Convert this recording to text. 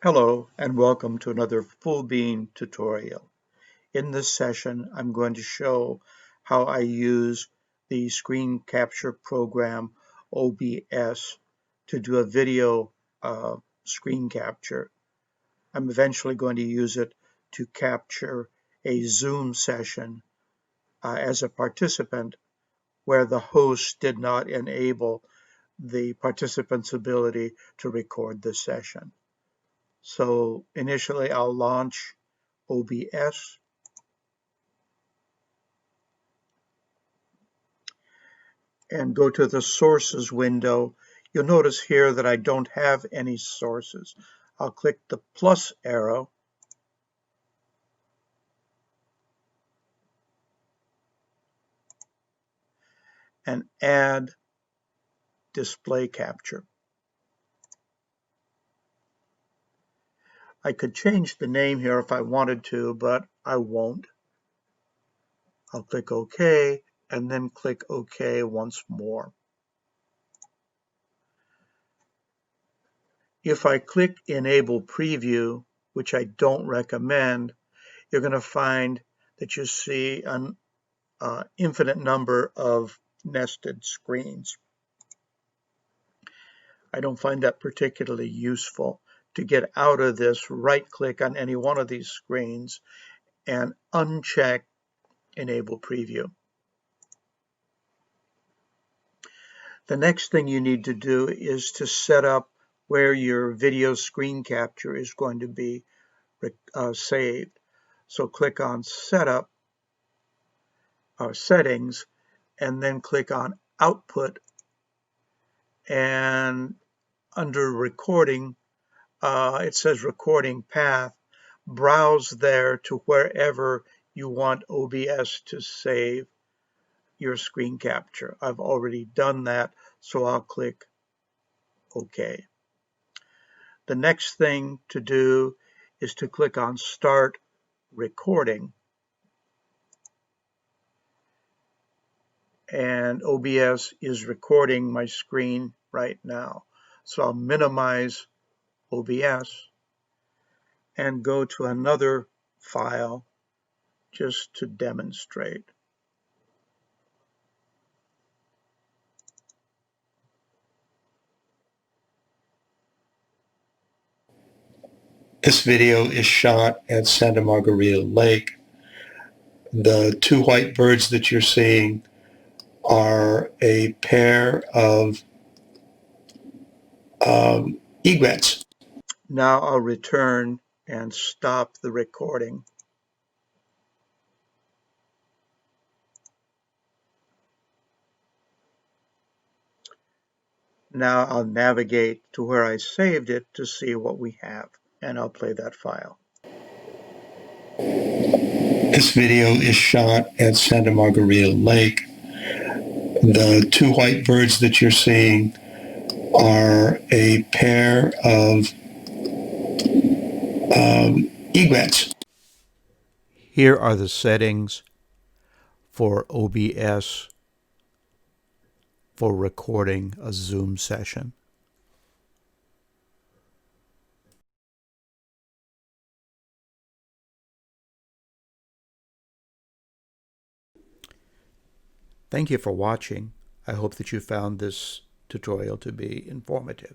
Hello and welcome to another full bean tutorial. In this session, I'm going to show how I use the screen capture program OBS to do a video screen capture. I'm eventually going to use it to capture a Zoom session as a participant where the host did not enable the participant's ability to record the session. So initially I'll launch OBS and go to the sources window. You'll notice here that I don't have any sources. I'll click the plus arrow and add display capture. I could change the name here if I wanted to, but I won't. I'll click OK and then click OK once more. If I click Enable Preview, which I don't recommend, you're going to find that you see an infinite number of nested screens. I don't find that particularly useful. To get out of this, right-click on any one of these screens and uncheck Enable Preview. The next thing you need to do is to set up where your video screen capture is going to be saved. So click on Setup or Settings and then click on Output, and under Recording it says Recording Path. Browse there to wherever you want OBS to save your screen capture. I've already done that, so I'll click OK. The next thing to do is to click on Start Recording, and OBS is recording my screen right now. So I'll minimize OBS and go to another file just to demonstrate. This video is shot at Santa Margarita Lake. The two white birds that you're seeing are a pair of egrets. Now I'll return and stop the recording. Now I'll navigate to where I saved it to see what we have, and I'll play that file. This video is shot at Santa Margarita Lake. The two white birds that you're seeing are a pair of egrets. Here are the settings for OBS for recording a Zoom session. Thank you for watching. I hope that you found this tutorial to be informative.